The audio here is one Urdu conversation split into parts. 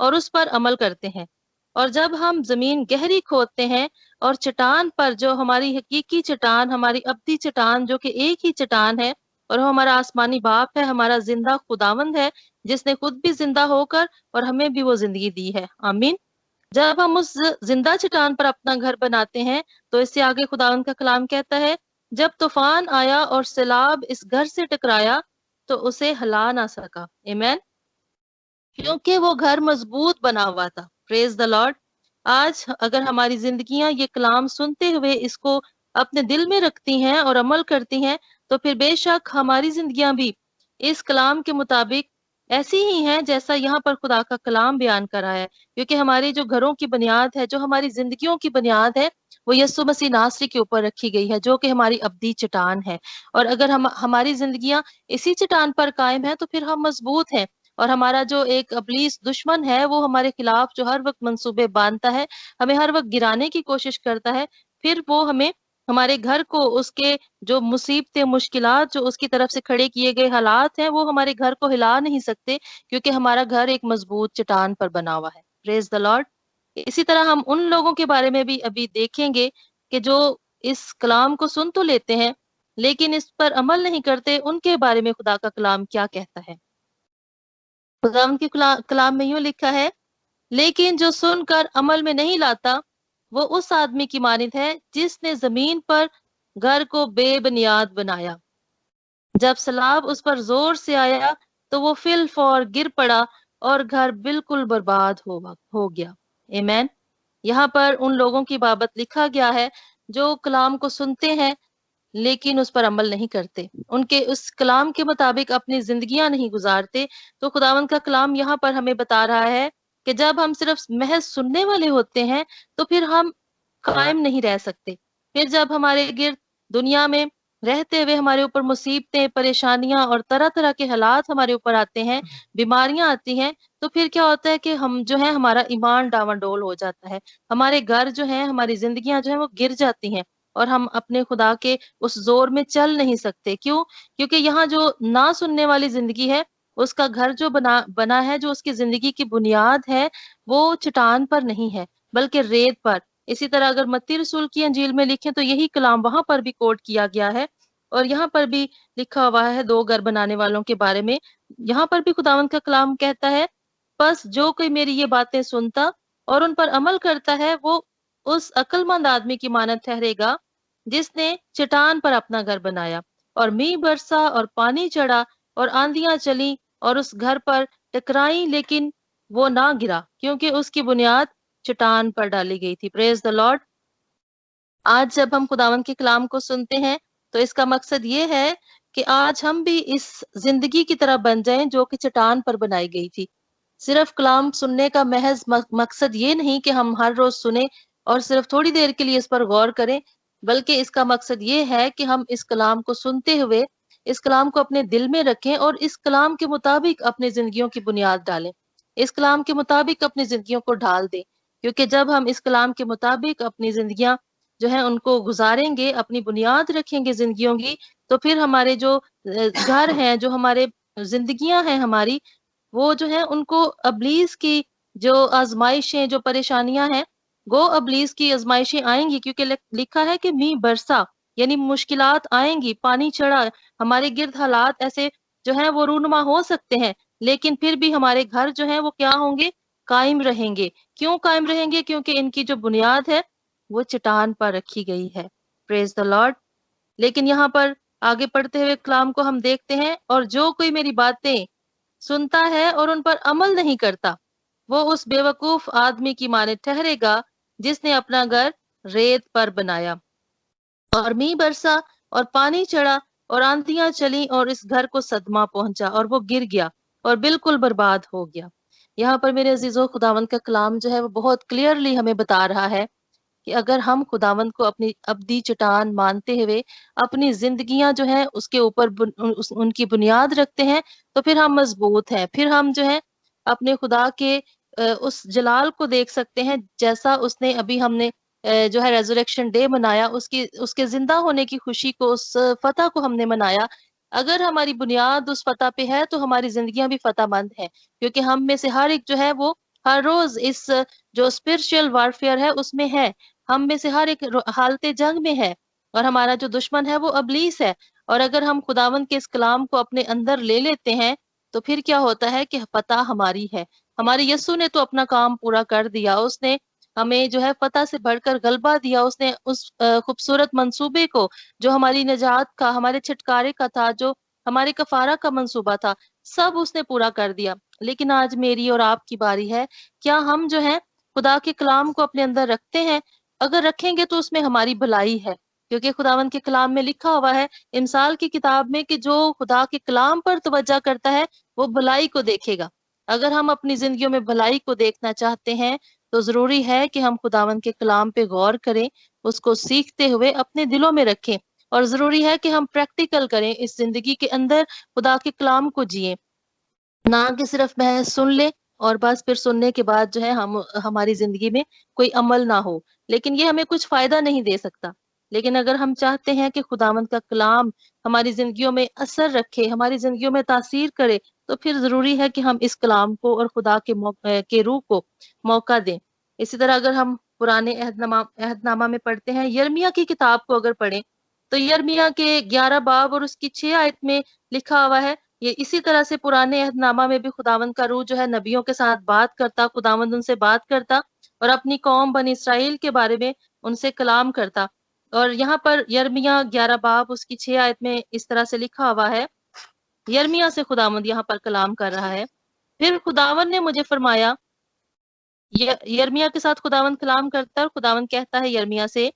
اور اس پر عمل کرتے ہیں۔ اور جب ہم زمین گہری کھودتے ہیں اور چٹان پر، جو ہماری حقیقی چٹان، ہماری ابدی چٹان، جو کہ ایک ہی چٹان ہے اور وہ ہمارا آسمانی باپ ہے، ہمارا زندہ خداوند ہے، جس نے خود بھی زندہ ہو کر اور ہمیں بھی وہ زندگی دی ہے، آمین۔ جب ہم اس زندہ چٹان پر اپنا گھر بناتے ہیں تو اس سے آگے خداوند کا کلام کہتا ہے، جب طوفان آیا اور سیلاب اس گھر سے ٹکرایا تو اسے ہلا نہ سکا، آمین، کیونکہ وہ گھر مضبوط بنا ہوا تھا۔ پریز دا لارڈ۔ آج اگر ہماری زندگیاں یہ کلام سنتے ہوئے اس کو اپنے دل میں رکھتی ہیں اور عمل کرتی ہیں تو پھر بے شک ہماری زندگیاں بھی اس کلام کے مطابق ایسی ہی ہیں جیسا یہاں پر خدا کا کلام بیان کرا ہے، کیونکہ ہماری جو گھروں کی بنیاد ہے، جو ہماری زندگیوں کی بنیاد ہے، وہ یسوع مسیح ناصری کے اوپر رکھی گئی ہے، جو کہ ہماری ابدی چٹان ہے۔ اور اگر ہماری زندگیاں اسی چٹان پر قائم ہیں تو پھر ہم مضبوط ہیں، اور ہمارا جو ایک ابلیس دشمن ہے وہ ہمارے خلاف جو ہر وقت منصوبے باندھتا ہے، ہمیں ہر وقت گرانے کی کوشش کرتا ہے، پھر وہ ہمیں ہمارے گھر کو، اس کے جو مصیبتیں، مشکلات، جو اس کی طرف سے کھڑے کیے گئے حالات ہیں، وہ ہمارے گھر کو ہلا نہیں سکتے، کیونکہ ہمارا گھر ایک مضبوط چٹان پر بنا ہوا ہے۔ پریز دا لارڈ۔ اسی طرح ہم ان لوگوں کے بارے میں بھی ابھی دیکھیں گے کہ جو اس کلام کو سن تو لیتے ہیں لیکن اس پر عمل نہیں کرتے، ان کے بارے میں خدا کا کلام کیا کہتا ہے۔ خداوند کے کلام میں یوں لکھا ہے، لیکن جو سن کر عمل میں نہیں لاتا وہ اس آدمی کی مانند ہے جس نے زمین پر گھر کو بے بنیاد بنایا۔ جب سیلاب اس پر زور سے آیا تو وہ فی الفور گر پڑا اور گھر بالکل برباد ہو گیا۔ آمین۔ یہاں پر ان لوگوں کی بابت لکھا گیا ہے جو کلام کو سنتے ہیں لیکن اس پر عمل نہیں کرتے، ان کے اس کلام کے مطابق اپنی زندگیاں نہیں گزارتے۔ تو خداوند کا کلام یہاں پر ہمیں بتا رہا ہے کہ جب ہم صرف محض سننے والے ہوتے ہیں تو پھر ہم قائم نہیں رہ سکتے۔ پھر جب ہمارے گرد دنیا میں رہتے ہوئے ہمارے اوپر مصیبتیں، پریشانیاں اور طرح طرح کے حالات ہمارے اوپر آتے ہیں، بیماریاں آتی ہیں، تو پھر کیا ہوتا ہے کہ ہم جو ہے، ہمارا ایمان ڈاواڈول ہو جاتا ہے، ہمارے گھر جو ہیں، ہماری زندگیاں جو ہیں وہ گر جاتی ہیں، اور ہم اپنے خدا کے اس زور میں چل نہیں سکتے۔ کیوں؟ کیونکہ یہاں جو نہ سننے والی زندگی ہے، اس کا گھر جو بنا ہے، جو اس کی زندگی کی بنیاد ہے، وہ چٹان پر نہیں ہے بلکہ ریت پر۔ اسی طرح اگر متی رسول کی انجیل میں لکھیں تو یہی کلام وہاں پر بھی کوٹ کیا گیا ہے، اور یہاں پر بھی لکھا ہوا ہے دو گھر بنانے والوں کے بارے میں۔ یہاں پر بھی خداوند کا کلام کہتا ہے، بس جو کوئی میری یہ باتیں سنتا اور ان پر عمل کرتا ہے وہ اس عقل مند آدمی کی مانند ٹھہرے گا جس نے چٹان پر اپنا گھر بنایا، اور میںہ برسا اور پانی چڑھا اور آندیاں چلی اور اس گھر پر ٹکرائیں، لیکن وہ نہ گرا کیونکہ اس کی بنیاد چٹان پر ڈالی گئی تھی۔ پریز دا لارڈ۔ آج جب ہم خداوند کے کلام کو سنتے ہیں تو اس کا مقصد یہ ہے کہ آج ہم بھی اس زندگی کی طرح بن جائیں جو کہ چٹان پر بنائی گئی تھی۔ صرف کلام سننے کا محض مقصد یہ نہیں کہ ہم ہر روز سنیں اور صرف تھوڑی دیر کے لیے اس پر غور کریں، بلکہ اس کا مقصد یہ ہے کہ ہم اس کلام کو سنتے ہوئے اس کلام کو اپنے دل میں رکھیں اور اس کلام کے مطابق اپنی زندگیوں کی بنیاد ڈالیں، اس کلام کے مطابق اپنی زندگیوں کو ڈھال دیں، کیونکہ جب ہم اس کلام کے مطابق اپنی زندگیاں جو ہیں ان کو گزاریں گے، اپنی بنیاد رکھیں گے زندگیوں کی، تو پھر ہمارے جو گھر ہیں، جو ہمارے زندگیاں ہیں ہماری، وہ جو ہے ان کو ابلیس کی جو آزمائشیں، جو پریشانیاں ہیں، گو ابلیس کی آزمائشیں آئیں گی، کیونکہ لکھا ہے کہ میںہ برسا، یعنی مشکلات آئیں گی، پانی چڑھا، ہمارے گرد حالات ایسے جو ہیں وہ رونما ہو سکتے ہیں، لیکن پھر بھی ہمارے گھر جو ہیں وہ کیا ہوں گے؟ قائم رہیں گے۔ کیوں قائم رہیں گے؟ کیونکہ ان کی جو بنیاد ہے وہ چٹان پر رکھی گئی ہے۔ پریز دا لارڈ۔ لیکن یہاں پر آگے پڑھتے ہوئے کلام کو ہم دیکھتے ہیں، اور جو کوئی میری باتیں سنتا ہے اور ان پر عمل نہیں کرتا وہ اس بے وقوف آدمی کی مانند ٹھہرے گا جس نے اپنا گھر ریت پر بنایا، اور میںہ برسا اور پانی چڑھا اور آندیاں چلی اور اس گھر کو صدمہ پہنچا اور وہ گر گیا اور بالکل برباد ہو گیا۔ یہاں پر میرے عزیزو، خداوند کا کلام جو ہے وہ بہت کلیئرلی ہمیں بتا رہا ہے کہ اگر ہم خداوند کو اپنی ابدی چٹان مانتے ہوئے اپنی زندگیاں جو ہیں اس کے اوپر ان کی بنیاد رکھتے ہیں تو پھر ہم مضبوط ہیں، پھر ہم جو ہے اپنے خدا کے اس جلال کو دیکھ سکتے ہیں، جیسا اس نے ابھی ہم نے جو ہے ریزوریکشن ڈے منایا، اس کے زندہ ہونے کی خوشی کو، اس فتح کو ہم نے منایا۔ اگر ہماری بنیاد اس فتح پہ ہے تو ہماری زندگیاں بھی فتح مند ہیں، کیونکہ ہم میں سے ہر ایک جو ہے وہ ہر روز اس جو اسپرچل وارفیئر ہے اس میں ہے، ہم میں سے ہر ایک حالت جنگ میں ہے، اور ہمارا جو دشمن ہے وہ ابلیس ہے۔ اور اگر ہم خداوند کے اس کلام کو اپنے اندر لے لیتے ہیں تو پھر کیا ہوتا ہے کہ فتح ہماری ہے۔ ہمارے یسوع نے تو اپنا کام پورا کر دیا، اس نے ہمیں جو ہے فتح سے بڑھ کر غلبہ دیا، اس نے اس خوبصورت منصوبے کو جو ہماری نجات کا، ہمارے چھٹکارے کا تھا، جو ہمارے کفارہ کا منصوبہ تھا، سب اس نے پورا کر دیا۔ لیکن آج میری اور آپ کی باری ہے، کیا ہم جو ہے خدا کے کلام کو اپنے اندر رکھتے ہیں؟ اگر رکھیں گے تو اس میں ہماری بھلائی ہے، کیونکہ خداوند کے کلام میں لکھا ہوا ہے امثال کی کتاب میں کہ جو خدا کے کلام پر توجہ کرتا ہے وہ بھلائی کو دیکھے گا۔ اگر ہم اپنی زندگیوں میں بھلائی کو دیکھنا چاہتے ہیں تو ضروری ہے کہ ہم خداوند کے کلام پہ غور کریں، اس کو سیکھتے ہوئے اپنے دلوں میں رکھیں، اور ضروری ہے کہ ہم پریکٹیکل کریں، اس زندگی کے اندر خدا کے کلام کو جئیں، نہ کہ صرف محض سن لے اور بس پھر سننے کے بعد جو ہے ہماری زندگی میں کوئی عمل نہ ہو، لیکن یہ ہمیں کچھ فائدہ نہیں دے سکتا۔ لیکن اگر ہم چاہتے ہیں کہ خداوند کا کلام ہماری زندگیوں میں اثر رکھے، ہماری زندگیوں میں تاثیر کرے، تو پھر ضروری ہے کہ ہم اس کلام کو اور خدا کے روح کو موقع دیں۔ اسی طرح اگر ہم پرانے عہد نامہ میں پڑھتے ہیں، یرمیا کی کتاب کو اگر پڑھیں تو یرمیا کے 11 باب اور اس کی 6 آیت میں لکھا ہوا ہے، یہ اسی طرح سے پرانے عہد نامہ میں بھی خداوند کا روح جو ہے نبیوں کے ساتھ بات کرتا، خداوند ان سے بات کرتا اور اپنی قوم بنی اسرائیل کے بارے میں ان سے کلام کرتا۔ اور یہاں پر یرمیا 11 باب اس کی 6 آیت میں اس طرح سے لکھا ہوا ہے، یرمیا سے خداوند یہاں پر کلام کر رہا ہے، پھر خداوند نے مجھے فرمایا، یرمیا کے ساتھ خداوند کلام کرتا ہے اور خداوند کہتا ہے یرمیا سے،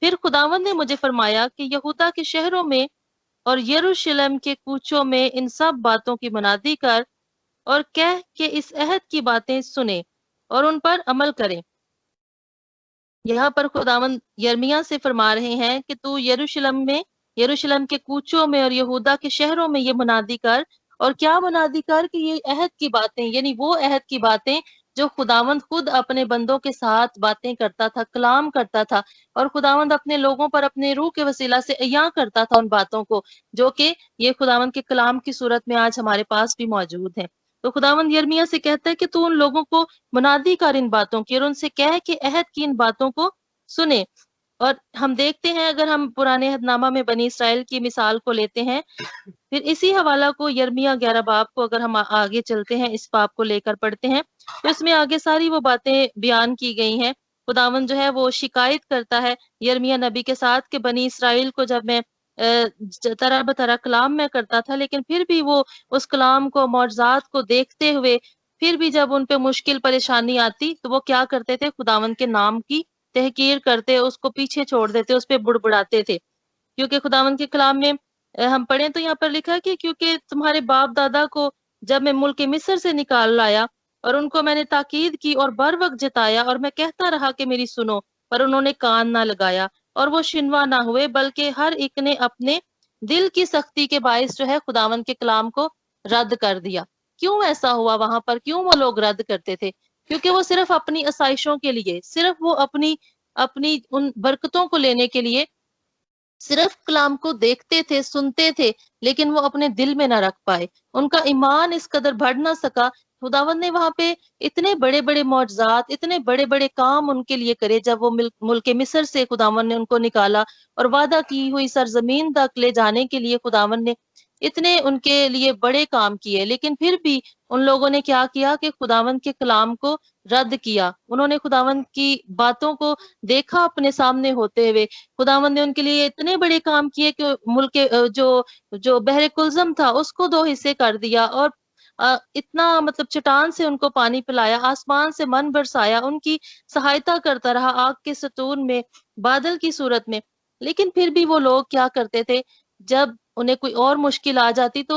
پھر خداوند نے مجھے فرمایا کہ یہودا کے شہروں میں اور یروشلم کے کوچوں میں ان سب باتوں کی منادی کر اور کہہ کہ اس عہد کی باتیں سنیں اور ان پر عمل کریں۔ یہاں پر خداوند یرمیا سے فرما رہے ہیں کہ تو یروشلم کے کوچوں میں اور یہودا کے شہروں میں یہ منادی کر، اور کیا منادی کر کہ یہ عہد کی باتیں، یعنی وہ عہد کی باتیں جو خداوند خود اپنے بندوں کے ساتھ باتیں کرتا تھا، کلام کرتا تھا، اور خداوند اپنے لوگوں پر اپنے روح کے وسیلہ سے عیاں کرتا تھا ان باتوں کو، جو کہ یہ خداوند کے کلام کی صورت میں آج ہمارے پاس بھی موجود ہیں۔ تو خداوند یرمیا سے کہتا ہے کہ تو ان لوگوں کو منادی کر ان باتوں کی، اور ان سے کہہ کہ عہد کی ان باتوں کو سنے۔ اور ہم دیکھتے ہیں، اگر ہم پرانے عہد نامہ میں بنی اسرائیل کی مثال کو لیتے ہیں، پھر اسی حوالہ کو یرمیا 11 باب کو اگر ہم آگے چلتے ہیں، اس باب کو لے کر پڑھتے ہیں تو اس میں آگے ساری وہ باتیں بیان کی گئی ہیں۔ خداوند جو ہے وہ شکایت کرتا ہے یرمیا نبی کے ساتھ کہ بنی اسرائیل کو جب میں طرح بطرح کلام میں کرتا تھا، لیکن پھر بھی وہ اس کلام کو، معجزات کو دیکھتے ہوئے پھر بھی جب ان پہ مشکل پریشانی آتی تو وہ کیا کرتے تھے؟ خداوند کے نام کی تحقیر کرتے، اس کو پیچھے چھوڑ دیتے، اس پہ بڑبڑاتے تھے۔ کیونکہ خداوند کے کلام میں ہم پڑھیں تو یہاں پر لکھا کہ کیونکہ تمہارے باپ دادا کو جب میں ملک مصر سے نکال لایا اور ان کو میں نے تاکید کی اور بر وقت جتایا، اور میں کہتا رہا کہ میری سنو، پر انہوں نے کان نہ لگایا اور وہ شنوا نہ ہوئے، بلکہ ہر ایک نے اپنے دل کی سختی کے باعث جو ہے خداوند کے کلام کو رد کر دیا۔ کیوں ایسا ہوا وہاں پر؟ کیوں وہ لوگ رد کرتے تھے؟ کیونکہ وہ صرف اپنی آسائشوں کے لیے، صرف وہ اپنی ان برکتوں کو لینے کے لیے صرف کلام کو دیکھتے تھے، سنتے تھے، لیکن وہ اپنے دل میں نہ رکھ پائے، ان کا ایمان اس قدر بڑھ نہ سکا۔ خداوند نے وہاں پہ اتنے بڑے بڑے معجزات، اتنے بڑے بڑے کام ان کے لیے کرے، جب وہ ملک مصر سے خداوند نے ان کو نکالا اور وعدہ کی ہوئی سرزمین تک لے جانے کے لیے خداوند نے اتنے ان کے لیے بڑے کام کیے، لیکن پھر بھی ان لوگوں نے کیا کیا کہ خداوند کے کلام کو رد کیا۔ انہوں نے خداوند کی باتوں کو دیکھا اپنے سامنے ہوتے ہوئے، خداوند نے ان کے لیے اتنے بڑے کام کیے کہ ملک جو بحر کلزم تھا اس کو 2 حصے کر دیا، اور اتنا مطلب چٹان سے ان کو پانی پلایا، آسمان سے من برسایا، ان کی سہایتا کرتا رہا آگ کے ستون میں، بادل کی صورت میں۔ لیکن پھر بھی وہ لوگ کیا کرتے تھے؟ جب انہیں کوئی اور مشکل آ جاتی تو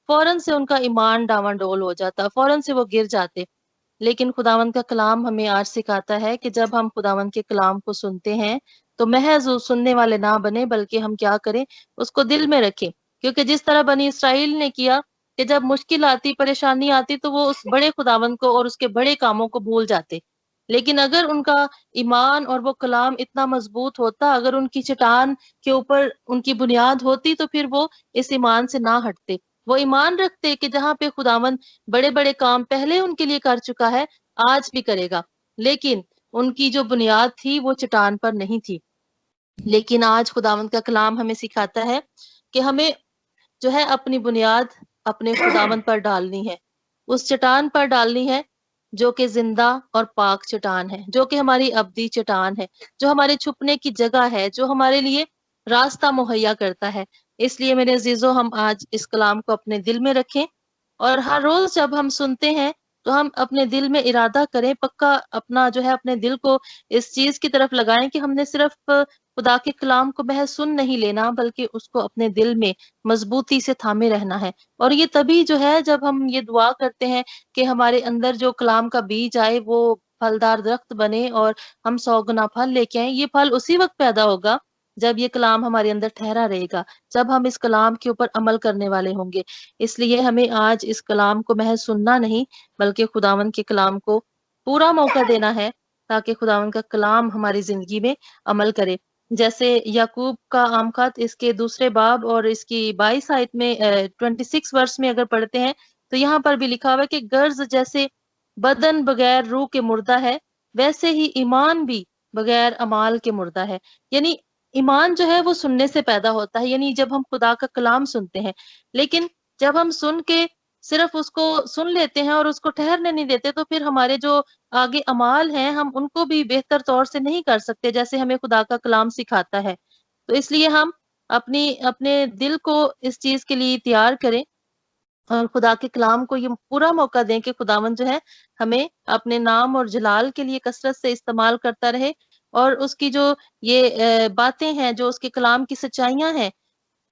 فوراً سے ان کا ایمان ڈاواں ڈول ہو جاتا، فوراً سے وہ گر جاتے۔ لیکن خداوند کا کلام ہمیں آج سکھاتا ہے کہ جب ہم خداوند کے کلام کو سنتے ہیں تو محض سننے والے نہ بنے، بلکہ ہم کیا کریں؟ اس کو دل میں رکھیں۔ کیونکہ جس طرح بنی اسرائیل نے کیا کہ جب مشکل آتی، پریشانی آتی، تو وہ اس بڑے خداوند کو اور اس کے بڑے کاموں کو بھول جاتے۔ لیکن اگر ان کا ایمان اور وہ کلام اتنا مضبوط ہوتا، اگر ان کی چٹان کے اوپر ان کی بنیاد ہوتی، تو پھر وہ اس ایمان سے نہ ہٹتے، وہ ایمان رکھتے کہ جہاں پہ خداوند بڑے بڑے کام پہلے ان کے لیے کر چکا ہے، آج بھی کرے گا، لیکن ان کی جو بنیاد تھی وہ چٹان پر نہیں تھی۔ لیکن آج خداوند کا کلام ہمیں سکھاتا ہے کہ ہمیں جو ہے اپنی بنیاد اپنے خداوند پر ڈالنی ہے، اس چٹان پر ڈالنی ہے جو کہ زندہ اور پاک چٹان ہے، جو کہ ہماری ابدی چٹان ہے، جو ہمارے چھپنے کی جگہ ہے، جو ہمارے لیے راستہ مہیا کرتا ہے۔ اس لیے میرے عزیزو، ہم آج اس کلام کو اپنے دل میں رکھیں، اور ہر روز جب ہم سنتے ہیں تو ہم اپنے دل میں ارادہ کریں، پکا اپنا جو ہے اپنے دل کو اس چیز کی طرف لگائیں کہ ہم نے صرف خدا کے کلام کو محض سن نہیں لینا، بلکہ اس کو اپنے دل میں مضبوطی سے تھامے رہنا ہے۔ اور یہ تبھی جو ہے جب ہم یہ دعا کرتے ہیں کہ ہمارے اندر جو کلام کا بیج آئے وہ پھلدار درخت بنے اور ہم 100 گنا پھل لے کے آئیں۔ یہ پھل اسی وقت پیدا ہوگا جب یہ کلام ہمارے اندر ٹھہرا رہے گا، جب ہم اس کلام کے اوپر عمل کرنے والے ہوں گے۔ اس لیے ہمیں آج اس کلام کو محض سننا نہیں، بلکہ خداوند کے کلام کو پورا موقع دینا ہے، تاکہ خداوند کا کلام ہماری زندگی میں عمل کرے۔ جیسے یعقوب کا عام خط اس کے 2 باب اور اس کی 22 آیت میں 26 ورس میں اگر پڑھتے ہیں تو یہاں پر بھی لکھا ہوا ہے کہ غرض جیسے بدن بغیر روح کے مردہ ہے، ویسے ہی ایمان بھی بغیر اعمال کے مردہ ہے۔ یعنی ایمان جو ہے وہ سننے سے پیدا ہوتا ہے، یعنی جب ہم خدا کا کلام سنتے ہیں، لیکن جب ہم سن کے صرف اس کو سن لیتے ہیں اور اس کو ٹھہرنے نہیں دیتے، تو پھر ہمارے جو آگے اعمال ہیں ہم ان کو بھی بہتر طور سے نہیں کر سکتے جیسے ہمیں خدا کا کلام سکھاتا ہے۔ تو اس لیے ہم اپنے دل کو اس چیز کے لیے تیار کریں اور خدا کے کلام کو یہ پورا موقع دیں کہ خداوند جو ہے ہمیں اپنے نام اور جلال کے لیے کثرت سے استعمال کرتا رہے، اور اس کی جو یہ باتیں ہیں، جو اس کے کلام کی سچائیاں ہیں،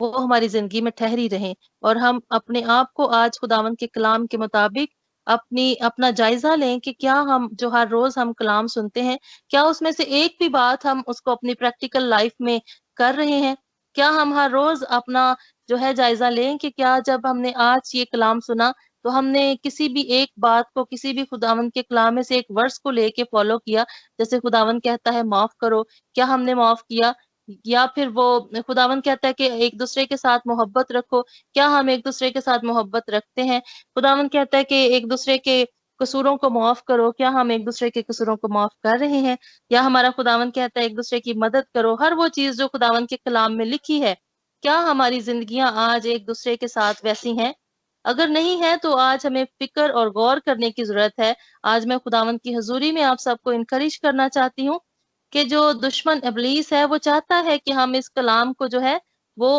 وہ ہماری زندگی میں ٹھہری رہیں، اور ہم اپنے آپ کو آج خداوند کے کلام کے مطابق اپنا جائزہ لیں کہ کیا ہم جو ہر روز ہم کلام سنتے ہیں، کیا اس میں سے ایک بھی بات ہم اس کو اپنی پریکٹیکل لائف میں کر رہے ہیں؟ کیا ہم ہر روز اپنا جو ہے جائزہ لیں کہ کیا جب ہم نے آج یہ کلام سنا تو ہم نے کسی بھی ایک بات کو، کسی بھی خداوند کے کلام میں سے ایک ورس کو لے کے فالو کیا؟ جیسے خداوند کہتا ہے معاف کرو، کیا ہم نے معاف کیا؟ یا پھر وہ خداوند کہتا ہے کہ ایک دوسرے کے ساتھ محبت رکھو، کیا ہم ایک دوسرے کے ساتھ محبت رکھتے ہیں؟ خداوند کہتا ہے کہ ایک دوسرے کے قصوروں کو معاف کرو، کیا ہم ایک دوسرے کے قصوروں کو معاف کر رہے ہیں؟ یا ہمارا خداوند کہتا ہے ایک دوسرے کی مدد کرو، ہر وہ چیز جو خداوند کے کلام میں لکھی ہے، کیا ہماری زندگیاں آج ایک دوسرے کے ساتھ ویسی ہیں؟ اگر نہیں ہے تو آج ہمیں فکر اور غور کرنے کی ضرورت ہے۔ آج میں خداوند کی حضوری میں آپ سب کو انکریج کرنا چاہتی ہوں کہ جو دشمن ابلیس ہے وہ چاہتا ہے کہ ہم اس کلام کو جو ہے وہ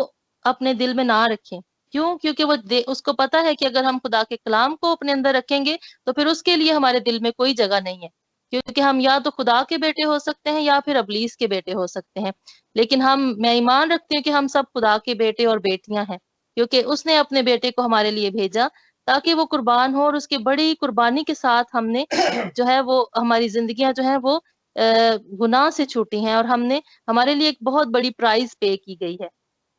اپنے دل میں نہ رکھیں۔ کیوں؟ کیونکہ وہ اس کو پتا ہے کہ اگر ہم خدا کے کلام کو اپنے اندر رکھیں گے تو پھر اس کے لیے ہمارے دل میں کوئی جگہ نہیں ہے، کیونکہ ہم یا تو خدا کے بیٹے ہو سکتے ہیں یا پھر ابلیس کے بیٹے ہو سکتے ہیں۔ لیکن میں ایمان رکھتی ہوں کہ ہم سب خدا کے بیٹے اور بیٹیاں ہیں، کیونکہ اس نے اپنے بیٹے کو ہمارے لیے بھیجا تاکہ وہ قربان ہو، اور اس کی بڑی قربانی کے ساتھ ہم نے جو ہے وہ ہماری زندگیاں جو ہیں وہ گناہ سے چھوٹی ہیں، اور ہمارے لیے ایک بہت بڑی پرائز پے کی گئی ہے۔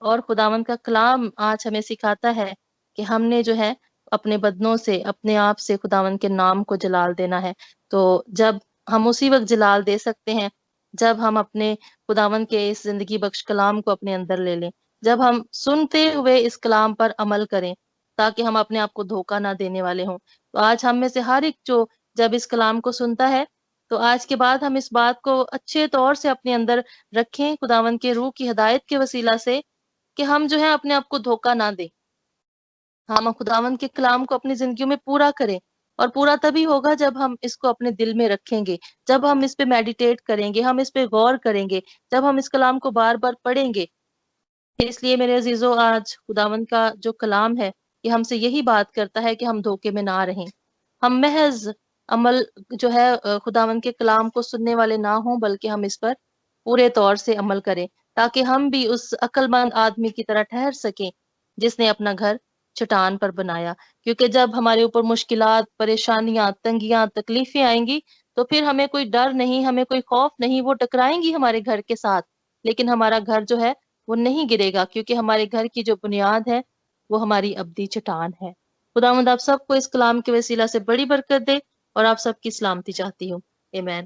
اور خداوند کا کلام آج ہمیں سکھاتا ہے کہ ہم نے جو ہے اپنے بدنوں سے، اپنے آپ سے خداوند کے نام کو جلال دینا ہے۔ تو جب ہم اسی وقت جلال دے سکتے ہیں جب ہم اپنے خداوند کے اس زندگی بخش کلام کو اپنے اندر لے لیں، جب ہم سنتے ہوئے اس کلام پر عمل کریں، تاکہ ہم اپنے آپ کو دھوکہ نہ دینے والے ہوں۔ تو آج ہم میں سے ہر ایک جو جب اس کلام کو سنتا ہے تو آج کے بعد ہم اس بات کو اچھے طور سے اپنے اندر رکھیں، خداوند کے روح کی ہدایت کے وسیلہ سے، کہ ہم جو ہے اپنے آپ کو دھوکہ نہ دیں، ہم خداوند کے کلام کو اپنی زندگیوں میں پورا کریں۔ اور پورا تبھی ہوگا جب ہم اس کو اپنے دل میں رکھیں گے، جب ہم اس پہ میڈیٹیٹ کریں گے، ہم اس پہ غور کریں گے، جب ہم اس کلام کو بار بار پڑھیں گے۔ اس لیے میرے عزیزو، آج خداوند کا جو کلام ہے یہ ہم سے یہی بات کرتا ہے کہ ہم دھوکے میں نہ رہیں، ہم محض عمل جو ہے خداوند کے کلام کو سننے والے نہ ہوں، بلکہ ہم اس پر پورے طور سے عمل کریں، تاکہ ہم بھی اس عقل مند آدمی کی طرح ٹھہر سکیں جس نے اپنا گھر چٹان پر بنایا۔ کیونکہ جب ہمارے اوپر مشکلات، پریشانیاں، تنگیاں، تکلیفیں آئیں گی تو پھر ہمیں کوئی ڈر نہیں، ہمیں کوئی خوف نہیں، وہ ٹکرائیں گی ہمارے گھر کے ساتھ، لیکن ہمارا گھر جو ہے وہ نہیں گرے گا، کیونکہ ہمارے گھر کی جو بنیاد ہے وہ ہماری ابدی چٹان ہے۔ خداوند آپ سب کو اس کلام کے وسیلہ سے بڑی برکت دے، اور آپ سب کی سلامتی چاہتی ہوں۔ آمین۔